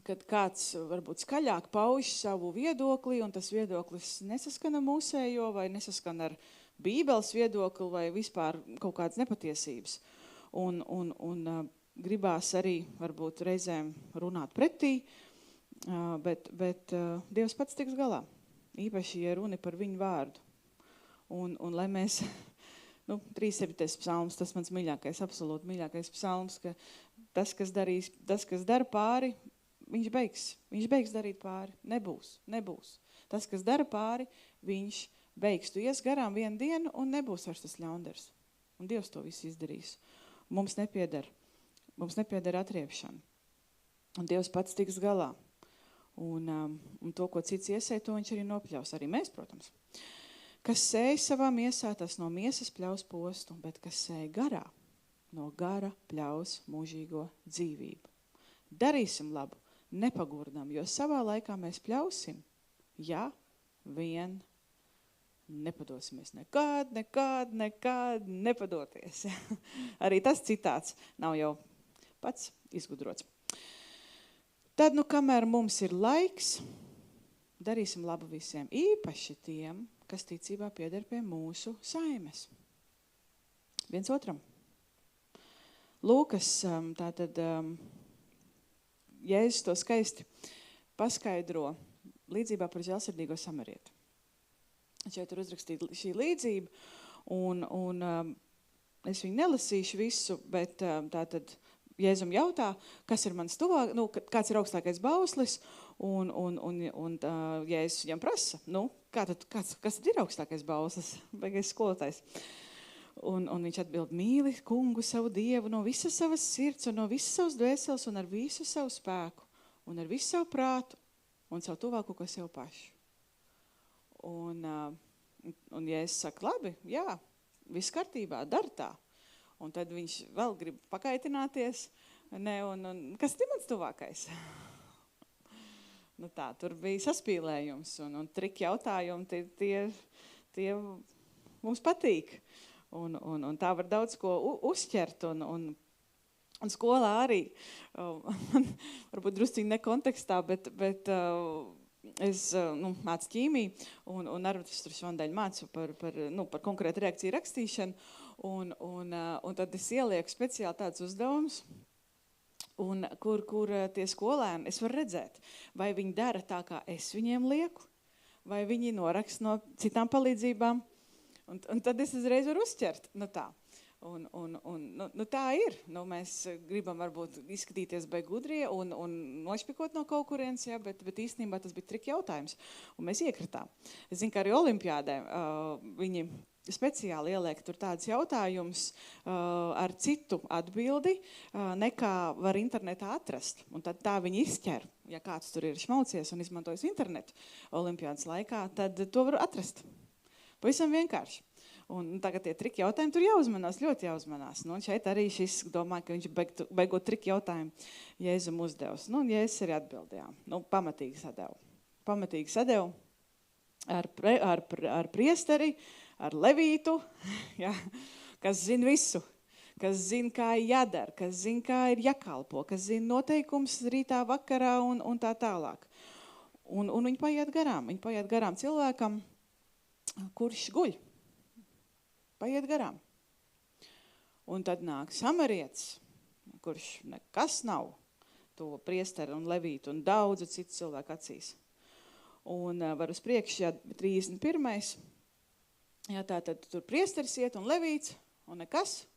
kad kāds varbūt skaļāk pauž savu viedokli, un tas viedoklis nesaskana mūsējo, vai nesaskana ar Bībeles viedokli, vai vispār kaut kādas nepatiesības. Un gribās arī varbūt reizēm runāt pretī, bet Dievs pats tiks galā. Īpaši, ja runa par viņu vārdu. Un lai mēs... 37. psalms, tas mans mīļākais, absolūti mīļākais psalms, ka tas, kas dara pāri, viņš beigs darīt pāri. Nebūs. Tas, kas dara pāri, viņš beigs. Tu ies garām vienu dienu un nebūs vairs tas ļaundars. Un Dievs to visu izdarīs. Mums nepieder atriepšana. Un Dievs pats tiks galā. Un to, ko cits iesēja, to viņš arī nopļaus. Arī mēs, protams. Kas sēj savā miesā, tas no miesas pļaus postu, bet kas sēj garā, no gara pļaus mūžīgo dzīvību. Darīsim labu, nepagurdam, jo savā laikā mēs pļausim, ja vien nepadosimies. Nekad nepadoties. Arī tas citāts nav jau pats izgudrots. Tad, kamēr mums ir laiks, darīsim labu visiem, īpaši tiem, kas ticībā pieder pie mūsu saimes. Viens otram. Lūkas, Jēzus to skaisti paskaidro līdzībā par žēlsirdīgo samarieti. Šeit ir uzrakstīta šī līdzība, un es viņu nelasīšu visu, bet tātad Jēzum jautā, kas ir mans tuvāk, kāds ir augstākais bauslis, un Jēzus viņam prasa, kas tad ir augstākais bauslis, baigais skolotājs. Un viņš atbild, mīli kungu savu Dievu no visas savas sirds, un no visas savas dvēseles, un ar visu savu spēku, un ar visu savu prātu, un savu tuvāko, ko sev pašu. Un Jēzus saka, labi, jā, viss kārtībā, dar tā. Un tad viņš vēl grib pakaitināties, un kas ir mans tuvākais? Nu tā, tur bija saspīlējums un triki jautājumi, tie mums patīk. Un tā var daudz ko uzķert un skolā arī, varbūt drusciņi ne kontekstā, bet es mācu ķīmiju un arvestures fondaļu mācu par konkrētu reakciju rakstīšanu un tad es ielieku speciāli tāds uzdevums, un kur tie skolēni, es varu redzēt, vai viņi dara tā, kā es viņiem lieku, vai viņi noraksta no citām palīdzībām, un tad es uzreiz varu uzķert, tā. Un tā ir. Mēs gribam varbūt izskatīties vai gudrie un nošpikot no kaut kurienes, ja, bet īstenībā tas bija triki jautājums, un mēs iekritām. Es zinu, ka arī olimpiādē viņi speciāli ieliek tur tāds jautājums ar citu atbildi, nekā var internetā atrast. Un tad tā viņi izķer, ja kāds tur ir šmaucies un izmantojis internetu olimpiādas laikā, tad to var atrast. Pavisam vienkārši. Un tagad tie triki jautājumi tur jāuzmanās, ļoti jāuzmanās. Un šeit arī šis domā, ka viņš beigot triki jautājumu Jēzum uzdevis. Un Jēzus arī atbildējām. Pamatīgi sadevu ar priesteri, ar levītu, ja, kas zina visu, kas zina, kā ir jādara, kas zina, kā ir jākalpo, kas zina noteikums rītā, vakarā un tā tālāk. Un viņi paiet garām cilvēkam, kurš guļ. Paiet garām. Un tad nāk samarietis, kurš nekas nav, to priesteri un levītu un daudzu citu cilvēku acīs. Un var uz priekšu, 31. Jā, tad tur priesteris iet un levīts un nekas,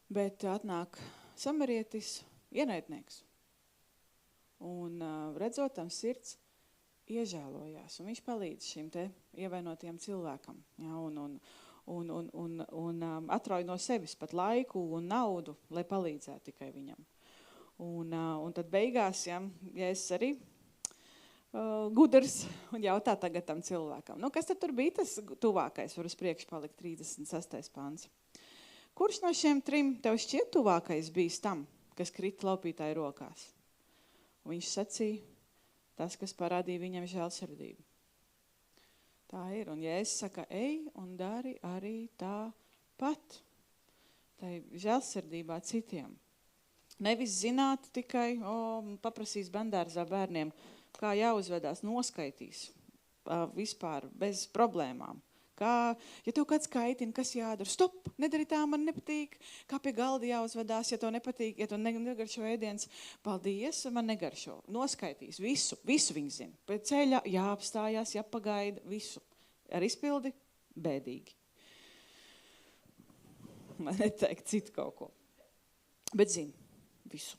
bet atnāk samarietis, ienaidnieks. Un redzot tam sirds iežēlojās, un viņš palīdz šim te ievainotiem cilvēkam. Jā, un atrauj no sevis pat laiku un naudu, lai palīdzētu tikai viņam. Un tad beigās, ja es arī gudrs un jautā tagad tam cilvēkam. Kas tad tur bija tas tuvākais, var uz priekšu palikt 36. pants. Kurš no šiem trim tev šķiet tuvākais bijis tam, kas krita laupītāju rokās? Un viņš sacīja, tas, kas parādīja viņam žēlsirdību. Tā ir, un Jēzus saka, ej un dari arī tāpat. Tā ir žēlsirdībā citiem. Nevis zināt tikai, paprasīs bērndārzā bērniem, kā jāuzvedās, noskaitīs vispār bez problēmām. Ja tev kāds kaitina, kas jādara, stop, nedari tā, man nepatīk, kā pie galda jāuzvedās, ja tev nepatīk, ja tev negaršo ēdiens, paldies, man negaršo. Noskaitīs visu viņi zina. Pēc ceļa jāapstājās, jāpagaida, visu. Ar izpildi bēdīgi. Man neteikt citu kaut ko. Bet zina visu.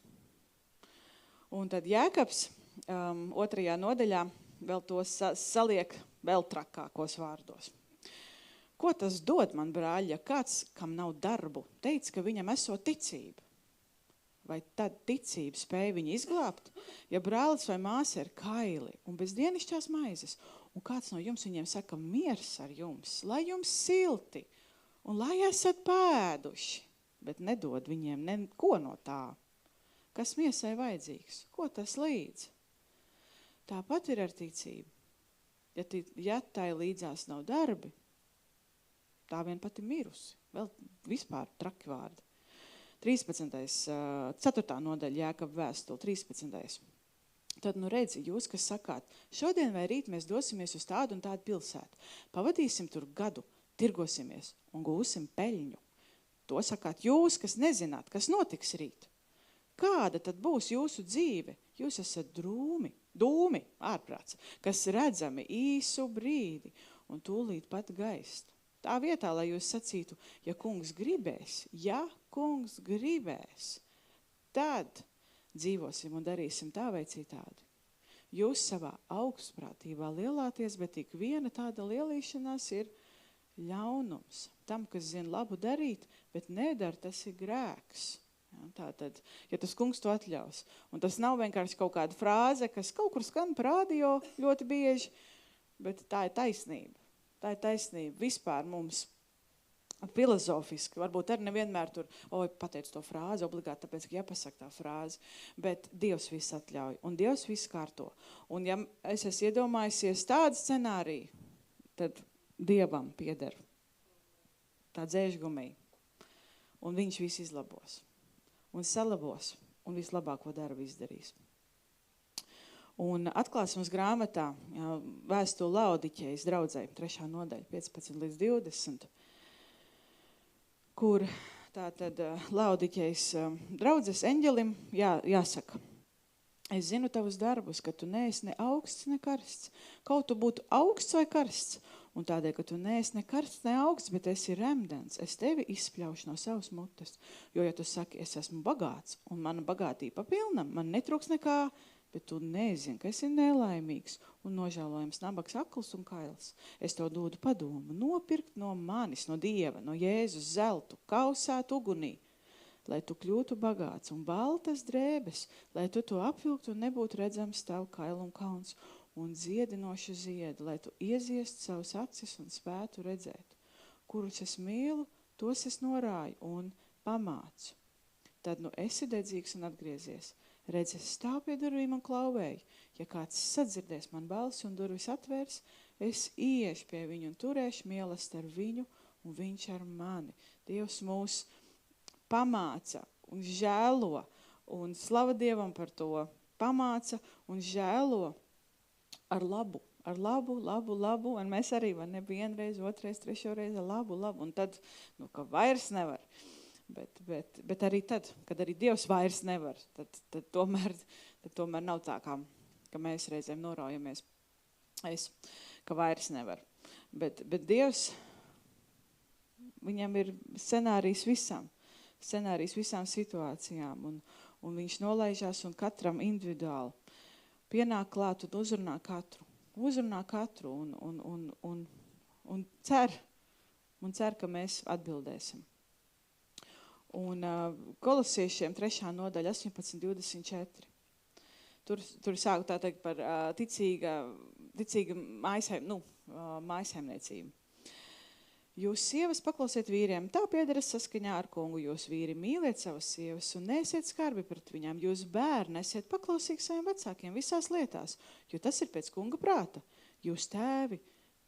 Un tad Jēkabs 2. nodaļā vēl to saliek vēl trakākos vārdos. Ko tas dod man, brāļi, ja kāds, kam nav darbu, teica, ka viņam esot ticība? Vai tad ticība spēja viņu izglābt? Ja brālis vai māsa ir kaili un bez dienišķās maizes, un kāds no jums viņiem saka miers ar jums, lai jums silti un lai esat pēduši, bet nedod viņiem neko no tā, kas miesai vajadzīgs, ko tas līdz? Tāpat ir ar ticību. Ja tai līdzās nav darbi, tā vien pati mirusi. Vēl vispār traki vārdi. 4. nodaļa Jēkaba vēstule, 13. Tad redzi, jūs, kas sakāt, šodien vai rīt mēs dosimies uz tādu un tādu pilsētu. Pavadīsim tur gadu, tirgosimies un gūsim peļņu. To sakāt jūs, kas nezināt, kas notiks rīt. Kāda tad būs jūsu dzīve? Jūs esat dūmi, ārprāts, kas redzami īsu brīdi un tūlīt pat gaist. Tā vietā, lai jūs sacītu, ja kungs gribēs, tad dzīvosim un darīsim tā vai citādi. Jūs savā augstprātībā lielāties, bet tik viena tāda lielīšanās ir ļaunums. Tam, kas zina labu darīt, bet nedara, tas ir grēks. Ja, tātad, ja tas kungs to atļaus. Un tas nav vienkārši kaut kāda frāze, kas kaut kur skan par radio ļoti bieži, bet tā ir taisnība. Tā ir taisnība. Vispār mums filozofiski, varbūt arī nevienmēr tur, pateicu to frāzi, obligāti tāpēc, ka jāpasaka tā frāze, bet Dievs viss atļauj, un Dievs viss kārto. Un ja es esmu iedomājusies tādu scenāriju, tad Dievam pieder tā dzēžgumī, un viņš viss izlabos, un salabos, un vislabāko darbu izdarīs. Un atklāsmes grāmatā, vēstule Laodiķejas draudzei, 3. nodaļa, 15 līdz 20, kur tātad Laodiķejas draudzes eņģelim jāsaka: es zinu tavus darbus, ka tu neesi ne augsts, ne karsts. Kaut tu būtu augsts vai karsts, un tādēļ, ka tu neesi ne karsts, ne augsts, bet esi remdens, es tevi izspļaušu no savas mutes. Jo, ja tu saki, es esmu bagāts, un mana bagātība pilnam, man netrūks nekā, bet tu nezini, ka esi nelaimīgs un nožēlojams, nabaks, akls un kails. Es tev dodu padomu nopirkt no manis, no Dieva, no Jēzus zeltu, kausēt ugunī, lai tu kļūtu bagāts, un baltas drēbes, lai tu to apvilktu un nebūtu redzams tavu kailu un kauns, un dziedinošu ziedu, lai tu ieziestu savus acis un spētu redzēt. Kurus es mīlu, tos es norāju un pamācu. Tad nu esi dedzīgs un atgriezies. Redz, es stāvu pie durvīm un klauvēju. Ja kāds sadzirdēs man balsi un durvis atvērs, es iešu pie viņu un turēšu mīlestību ar viņu un viņš ar mani. Dievs mūs pamāca un žēlo, un slava Dievam par to, pamāca un žēlo ar labu, un mēs arī vienreiz, otrais, trešoreiz ar labu, un tad, ka vairs nevar. Bet arī tad, kad arī Dievs vairs nevar, tad tomēr nav tā, ka mēs reizēm noraujamies, ka vairs nevar. Bet Dievs, viņam ir scenārijs visām situācijām, un viņš nolaižās un katram individuāli pienāk klāt un uzrunā katru un cer, ka mēs atbildēsim. Un Kolosiešiem 3. nodaļa 18:24. Tur sāku tā teikt par ticīga mājsaimniecību. Jūs sievas paklausiet vīriem, tā piederas saskaņā ar kungu. Jūs vīri mīliet savas sievas un neesiet skarbi pret viņām. Jūs bērni esiet paklausīgi saviem vecākiem visās lietās, jo tas ir pēc kunga prāta. Jūs tēvi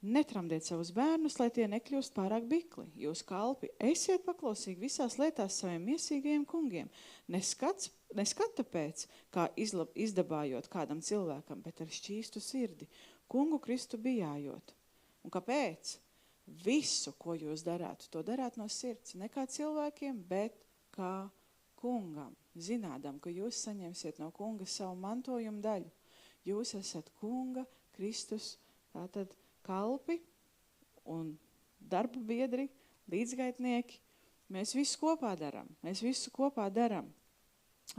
netramdiet savus bērnus, lai tie nekļūst pārāk bikli. Jūs kalpi esiet paklausīgi visās lietās saviem miesīgajiem kungiem. Neskata pēc, kā izdabājot kādam cilvēkam, bet ar šķīstu sirdi, kungu Kristu bijājot. Un kāpēc? Visu, ko jūs darāt, to darāt no sirds. Ne kā cilvēkiem, bet kā kungam. Zinādam, ka jūs saņemsiet no kunga savu mantojumu daļu. Jūs esat kunga Kristus, tātad kalpi un darba biedri, līdzgaitnieki. Mēs visu kopā darām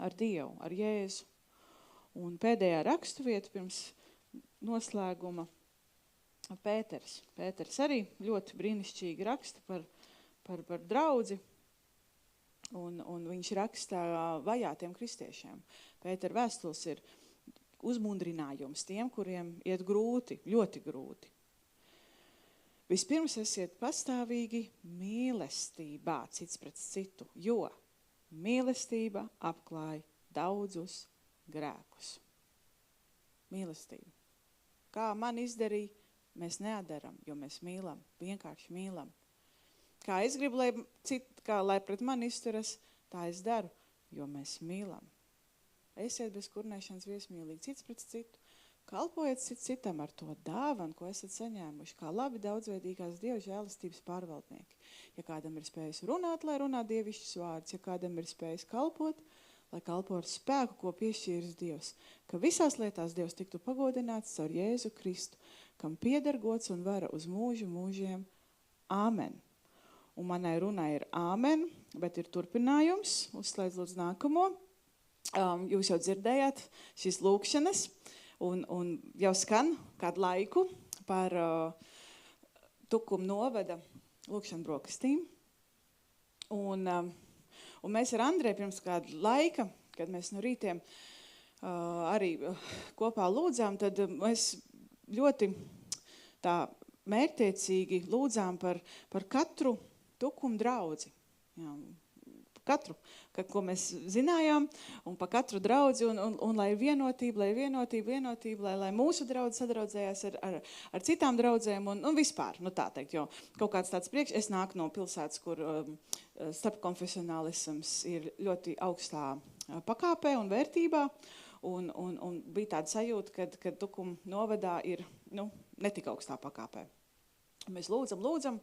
ar Dievu, ar Jēzu. Un pēdējā rakstuvieta pirms noslēguma Pēters. Pēters arī ļoti brīnišķīgi raksta par draudzi, un viņš raksta vajātiem kristiešiem. Pētera vēstules ir uzmundrinājums tiem, kuriem iet grūti, ļoti grūti. Vispirms esiet pastāvīgi mīlestībā cits pret citu, jo mīlestība apklāj daudzus grēkus. Mīlestība. Kā man izdarīja, mēs neatdaram, jo mēs mīlam, vienkārši mīlam. Kā es gribu, lai pret mani izturas, tā es daru, jo mēs mīlam. Esiet bez kurnēšanas viesmīlīgi cits pret citu. Kalpojiet citam ar to dāvanu, ko esat saņēmuši, kā labi daudzveidīgās Dieva žēlastības pārvaldnieki. Ja kādam ir spējis runāt, lai runā dievišķus vārdus, ja kādam ir spējis kalpot, lai kalpo ar spēku, ko piešķīris Dievs, ka visās lietās Dievs tiktu pagodināts caur Jēzu Kristu, kam pieder gods un vara uz mūžu mūžiem. Āmen. Un manai runai ir āmen, bet ir turpinājums, uzslēdz lūdzu nākamo. Jūs jau dzirdējāt šīs lūkšanas. Un jau skan kādu laiku par Tukuma novada lūkšanu brokastīm. Un mēs ar Andreju pirms kādu laika, kad mēs no rītiem arī kopā lūdzām, tad mēs ļoti tā mērķtiecīgi lūdzām par katru Tukuma draudzi. Jā, katru, ko mēs zinājām, un pa katru draudzi, un lai ir vienotība, lai mūsu draudzi sadraudzējās ar citām draudzēm, un vispār, tā teikt, jo kaut kāds tāds es nāku no pilsētas, kur starpkonfesionālisms ir ļoti augstā pakāpē un vērtībā, un bija tāda sajūta, ka Tukuma novadā ir, netik augstā pakāpē. Mēs lūdzam,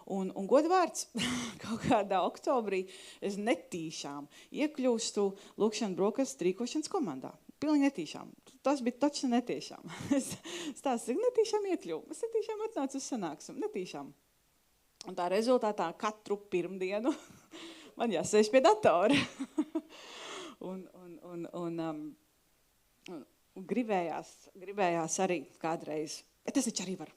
un godvārds kaut kādā oktobrī es netīšām iekļūstu lūkšana brokastu rīkošanas komandā. Pilnīgi netīšām. Tas bija taču netiešām. Es stāstu, netīšām iekļuvu. Es netīšām atnācu uz sanāksmu. Netīšām. Un tā rezultātā katru pirmdienu man jāsēž pie datora. un gribējās arī kādreiz. Tas taču arī var.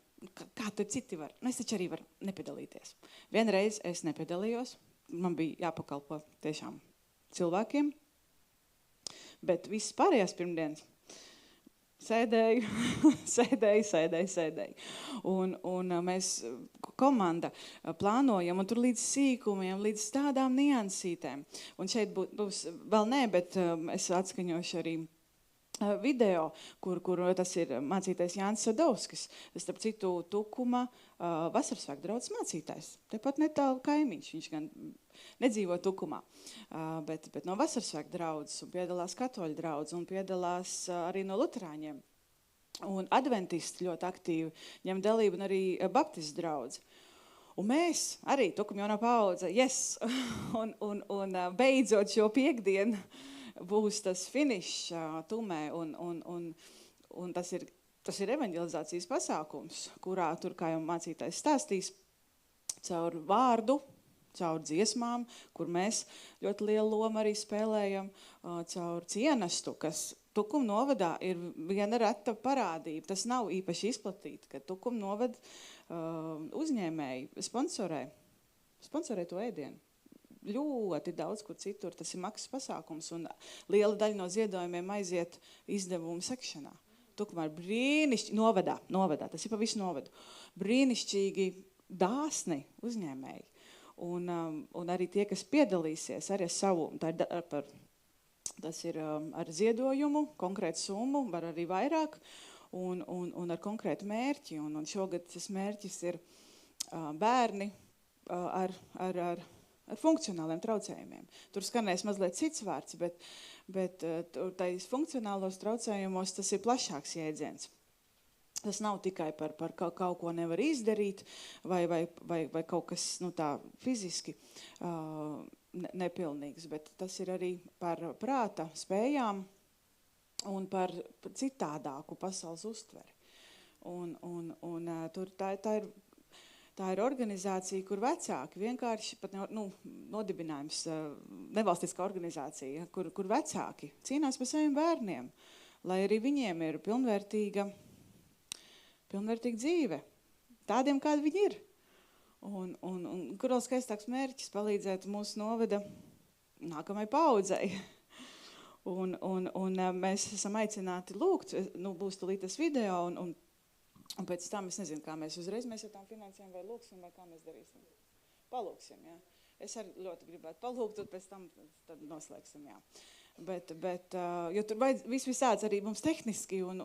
Kā tad citi var? Es taču arī varu nepiedalīties. Vienreiz es nepiedalījos, man bija jāpakalpo tiešām cilvēkiem, bet viss pārējās pirmdienas sēdēju. Un mēs komanda plānojam, un tur līdz sīkumiem, līdz tādām niansītēm. Un šeit būs vēl bet es atskaņošu arī video, kur tas ir mācītājs Jānis Sadovskis. Starp citu Tukuma vasarasvētku draudzes mācītājs. Tepat netālu kaimiņš. Viņš gan nedzīvo Tukumā, bet no vasarasvētku draudzes, un piedalās katoļu draudzes, un piedalās arī no luterāņiem. Un adventisti ļoti aktīvi ņem dalību, un arī baptistu draudze. Un mēs arī, Tukuma jaunā paudze, yes! un beidzot šo piekdienu būs tas finišs Tumē, un tas ir evanģelizācijas pasākums, kurā tur, kā jau mācītājs stāstīs, caur vārdu, caur dziesmām, kur mēs ļoti lielu lomu arī spēlējam, caur cienestu, kas Tukuma novadā ir viena reta parādība. Tas nav īpaši izplatīti, ka Tukuma novada uzņēmēji sponsorē to ēdienu. Ļoti daudz, kur citur, tas ir maksas pasākums, un liela daļa no ziedojumiem aiziet izdevumu sekšanā. Tukumā ir brīnišķīgi, novadā, tas ir pa visu novadu, brīnišķīgi dāsni uzņēmēji. Un arī tie, kas piedalīsies, arī ar savu, tas ir ar ziedojumu, konkrētu summu, var arī vairāk, un ar konkrētu mērķi. Un šogad tas mērķis ir bērni ar funkcionāliem traucējumiem. Tur skanēs mazliet cits vārds, bet tais funkcionālos traucējumos tas ir plašāks jēdziens. Tas nav tikai par kaut ko nevar izdarīt vai kaut kas tā fiziski nepilnīgs, bet tas ir arī par prāta spējām un par citādāku pasaules uztveri. Un tur tā ir organizācija, kur vecāki vienkārši pat nodibinājums, nevalstiskā organizācija, kur vecāki cīnās par saviem bērniem, lai arī viņiem ir pilnvērtīga dzīve, tādiem, kādi viņi ir. Un kur vēl skaistāks mērķis palīdzēt mūsu novada nākamai paudzei. Un mēs esam aicināti lūgt, būs tulīt tas video, un pēc tam es nezinu, kā mēs uzreiz ar tām finansēm vai lūksim, vai kā mēs darīsim. Palūksim, jā. Es arī ļoti gribētu palūgt, un pēc tam tad noslēgsim, jā. Bet jo tur visāds arī mums tehniski, un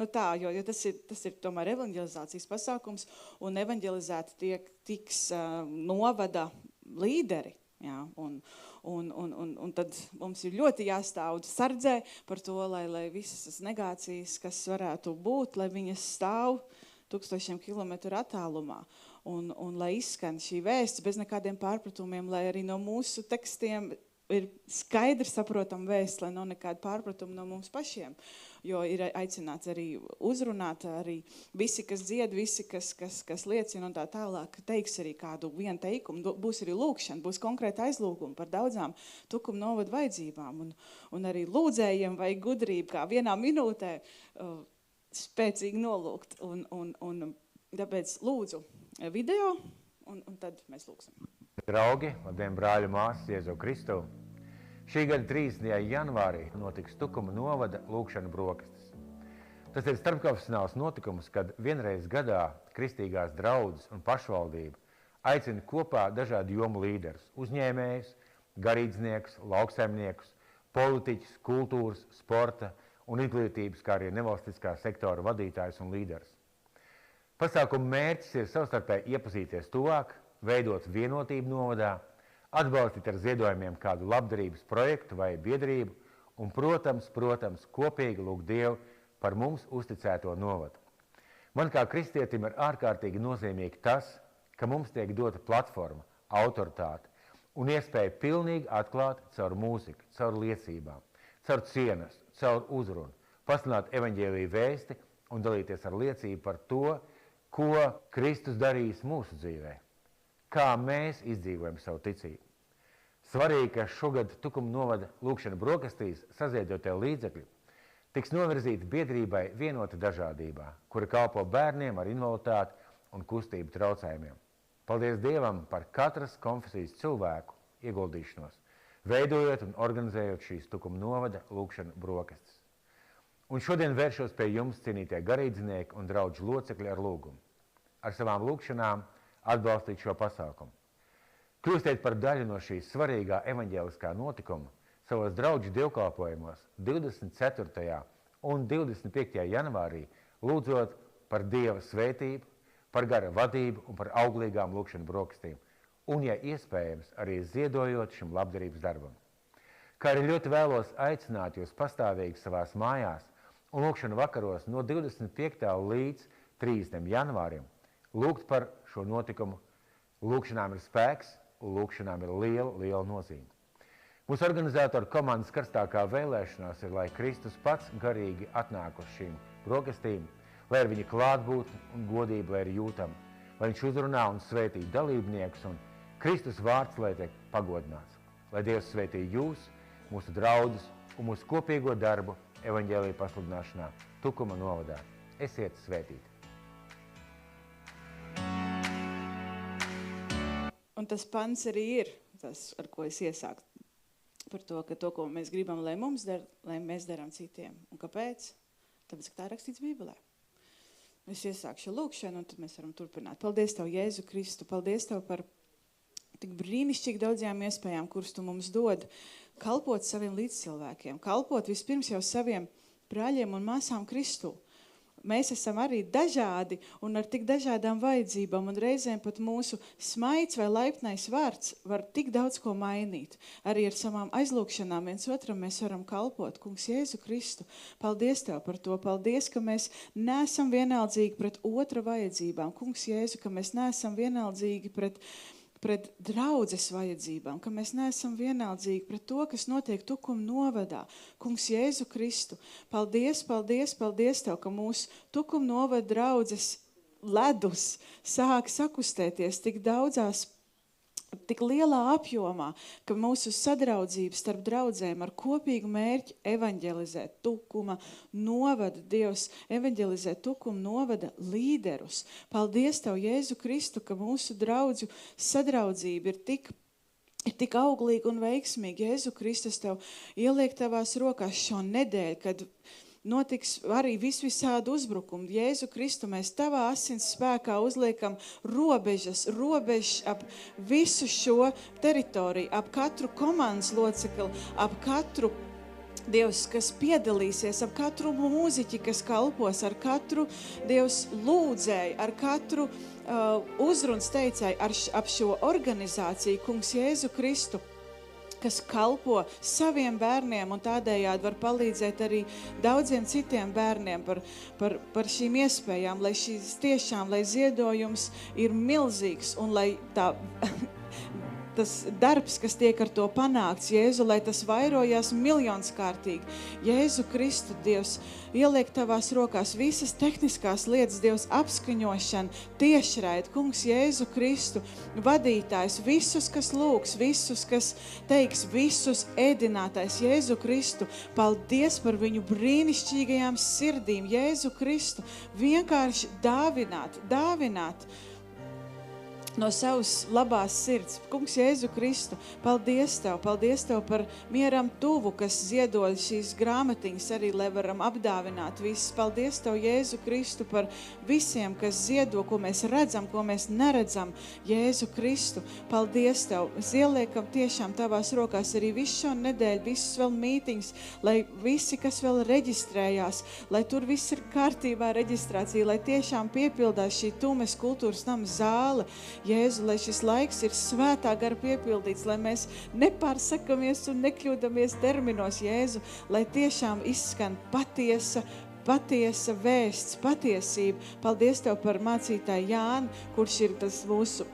tā, jo tas ir tomēr evanģelizācijas pasākums, un evanģelizēti tiks novada līderi, jā, un tad mums ir ļoti jāstāv sardzē par to, lai visas negācijas, kas varētu būt, lai viņas stāv 1000 kilometru attālumā, un lai izskan šī vēsts bez nekādiem pārpratumiem, lai arī no mūsu tekstiem ir skaidri saprotam vēsts, lai nav nekāda pārpratuma no mums pašiem, jo ir aicināts arī uzrunāt arī visi, kas dzied, visi, kas liecina un tā tālāk, teiks arī kādu vienu teikumu, būs arī lūkšana, būs konkrēta aizlūguma par daudzām Tukuma novada vajadzībām, un arī lūdzējiem vajag gudrību, kā vienā minūtē spēcīgi nolūgt, un tāpēc lūdzu video, un tad mēs lūksim. Draugi, labdien, brāļu māsas Jēzu Kristu! Šī gada 30. janvārī notiks Tukuma novada lūkšana brokastis. Tas ir starpkonfesionāls notikums, kad vienreiz gadā kristīgās draudzes un pašvaldība aicina kopā dažādu jomu līderus, uzņēmējus, garīdzniekus, lauksaimniekus, politiķus, kultūras, sporta un izglītības, kā arī nevalstiskā sektora vadītājus un līderus. Pasākuma mērķis ir savstarpēji iepazīties tuvāk, veidot vienotību novadā, atbalstīt ar ziedojumiem kādu labdarības projektu vai biedrību un, protams, kopīgi lūgt Dievu par mums uzticēto novadu. Man kā kristietim ir ārkārtīgi nozīmīgi tas, ka mums tiek dota platforma, autoritāte un iespēja pilnīgi atklāt caur mūziku, caur liecībām, caur cienas, caur uzrunu, pasludināt evaņģēliju vēsti un dalīties ar liecību par to, ko Kristus darījis mūsu dzīvē, kā mēs izdzīvojam savu ticību. Svarīgi, ka šogad Tukuma novada lūkšana brokastīs saziedotie līdzekļi tiks novirzīti biedrībai Vienota dažādībā, kura kalpo bērniem ar invaliditāti un kustību traucējumiem. Paldies Dievam par katras konfesijas cilvēku ieguldīšanos, veidojot un organizējot šīs Tukuma novada lūkšana brokastis. Un šodien vēršos pie jums, cienītie garīdznieki un draudžu locekļi ar lūgumu. Ar savām lūkšanām atbalstīt šo pasākumu. Kļūstiet par daļu no šīs svarīgā evaņģēliskā notikuma savos draudžu dievkalpojumos 24. un 25. janvārī, lūdzot par Dieva svētību, par gara vadību un par auglīgām lūkšanu brokastīm, un, ja iespējams, arī ziedojot šim labdarības darbam. Kā arī ļoti vēlos aicināt jūs pastāvīgi savās mājās un lūkšanu vakaros no 25. līdz 30. janvārim lūgt par šo notikumu. Lūkšanām ir spēks un lūkšanām ir liela nozīme. Mūsu organizātoru komandas karstākā vēlēšanās ir, lai Kristus pats garīgi atnāk uz šīm brokastīm, lai ar viņa klātbūtni un godību lai ir jūtama, lai viņš uzrunā un svētī dalībniekus un Kristus vārds, lai tiek pagodināts. Lai Dievs svētī jūs, mūsu draudus un mūsu kopīgo darbu evaņģēlija pasludināšanā Tukuma novadā. Esiet svētīti! Un tas pants arī ir, tas, ar ko es iesāku, par to, ka to, ko mēs gribam, lai mums dar, lai mēs darām citiem. Un kāpēc? Tāpēc, ka tā rakstīts Bībelē. Es iesākšu lūkšanu, un tad mēs varam turpināt. Paldies Tev, Jēzu Kristu, paldies Tev par tik brīnišķīgi daudzajām iespējām, kuras Tu mums dod, kalpot saviem līdzcilvēkiem, kalpot vispirms jau saviem brāļiem un māsām Kristu. Mēs esam arī dažādi un ar tik dažādām vajadzībām, un reizēm pat mūsu smaids vai laipnais vārds var tik daudz ko mainīt. Arī ar savām aizlūkšanām viens otram mēs varam kalpot. Kungs Jēzu Kristu, paldies Tev par to. Paldies, ka mēs neesam vienaldzīgi pret otra vajadzībām. Kungs Jēzu, ka mēs neesam vienaldzīgi pret draudzes vajadzībām, ka mēs neesam vienaldzīgi pret to, kas notiek Tukuma novadā. Kungs Jēzu Kristu, paldies Tev, ka mūsu Tukuma novada draudzes ledus sāk sakustēties tik daudzās, tik lielā apjomā, ka mūsu sadraudzība starp draudzēm ar kopīgu mērķi evaņģelizēt Tukuma novada, Dievs evaņģelizēt Tukuma novada līderus. Paldies Tev, Jēzu Kristu, ka mūsu draudžu sadraudzība ir tik auglīga un veiksmīga. Jēzu Kristus Tev ieliek Tavās rokās šo nedēļu, kad notiks arī visādi uzbrukumi. Jēzu Kristu, mēs Tavā asins spēkā uzliekam robežas ap visu šo teritoriju, ap katru komandas locekli, ap katru Dievs, kas piedalīsies, ap katru mūziķi, kas kalpos, ar katru Dievs lūdzēju, ar katru uzrunas teicēju, ap šo organizāciju, Kungs Jēzu Kristu, kas kalpo saviem bērniem un tādējādi var palīdzēt arī daudziem citiem bērniem par šīm iespējām, lai šīs tiešām, lai ziedojums ir milzīgs un lai tas darbs, kas tiek ar to panākts, Jēzu, lai tas vairojās miljonskārtīgi. Jēzu Kristu, Dievs, ieliek Tavās rokās visas tehniskās lietas, Dievs, apskaņošana, tiešraidi, Kungs Jēzu Kristu, vadītājs, visus, kas lūgs, visus, kas teiks, visus ēdinātājs, Jēzu Kristu, paldies par viņu brīnišķīgajām sirdīm, Jēzu Kristu, vienkārši dāvināt no savas labās sirds. Kungs Jēzu Kristu, paldies Tev par mieram tuvu, kas ziedoļ šīs grāmatiņas arī, lai varam apdāvināt visus. Paldies Tev, Jēzu Kristu, par visiem, kas ziedo, ko mēs redzam, ko mēs neredzam. Jēzu Kristu, paldies Tev. Mēs ieliekam tiešām Tavās rokās arī visu šo nedēļu, visus vēl mītiņus, lai visi, kas vēl reģistrējās, lai tur viss ir kārtībā reģistrācija, lai tiešām piepildās šī Tumes kultūras nama zāle. Jēzu, lai šis laiks ir svētā gara piepildīts, lai mēs nepārsakamies un nekļūdamies terminos, Jēzu, lai tiešām izskan patiesa vēsts, patiesība. Paldies Tev par mācītāju Jānu, kurš ir tas mūsu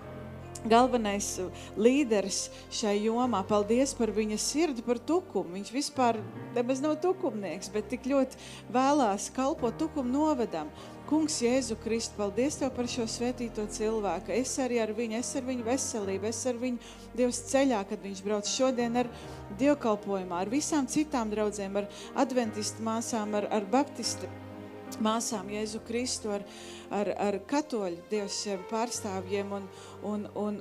galvenais līderis šai jomā. Paldies par viņa sirdi, par tukumu. Viņš vispār nemaz nav tukumnieks, bet tik ļoti vēlās kalpot tukumu novadam. Kungs Jēzu Kristu, paldies Tev par šo svētīto cilvēku. Es arī ar viņu veselību, es ar viņu Dievs ceļā, kad viņš brauc šodien ar dievkalpojumā, ar visām citām draudzēm, ar adventistu māsām, ar baptistu māsām Jēzu Kristu, ar katoļu Dievs pārstāvjiem un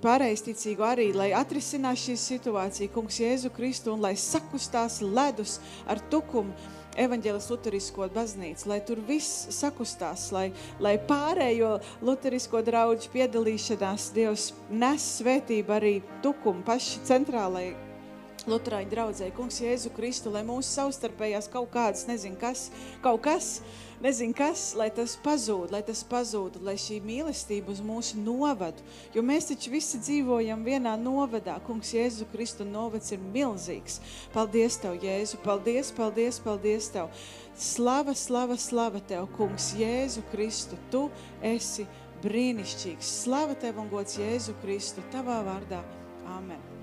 pareizticīgu arī, lai atrisinās šī situācija, Kungs Jēzu Kristu, un lai sakustās ledus ar tukumu evaņģēlis luterisko baznīcu, lai tur viss sakustās, lai pārējo luterisko draudžu piedalīšanās Dievs nes svētību arī tukumu paši centrālai luterāņu draudzei. Kungs Jēzu Kristu, lai mūsu savstarpējās kaut kādas, nezinu kas, lai tas pazūd, lai šī mīlestība uz mūsu novadu, jo mēs taču visi dzīvojam vienā novadā. Kungs Jēzu Kristu, novads ir milzīgs. Paldies Tev, Jēzu, paldies Tev. Slava Tev, Kungs Jēzu Kristu, Tu esi brīnišķīgs. Slava Tev un gods Jēzu Kristu, Tavā vārdā. Amen.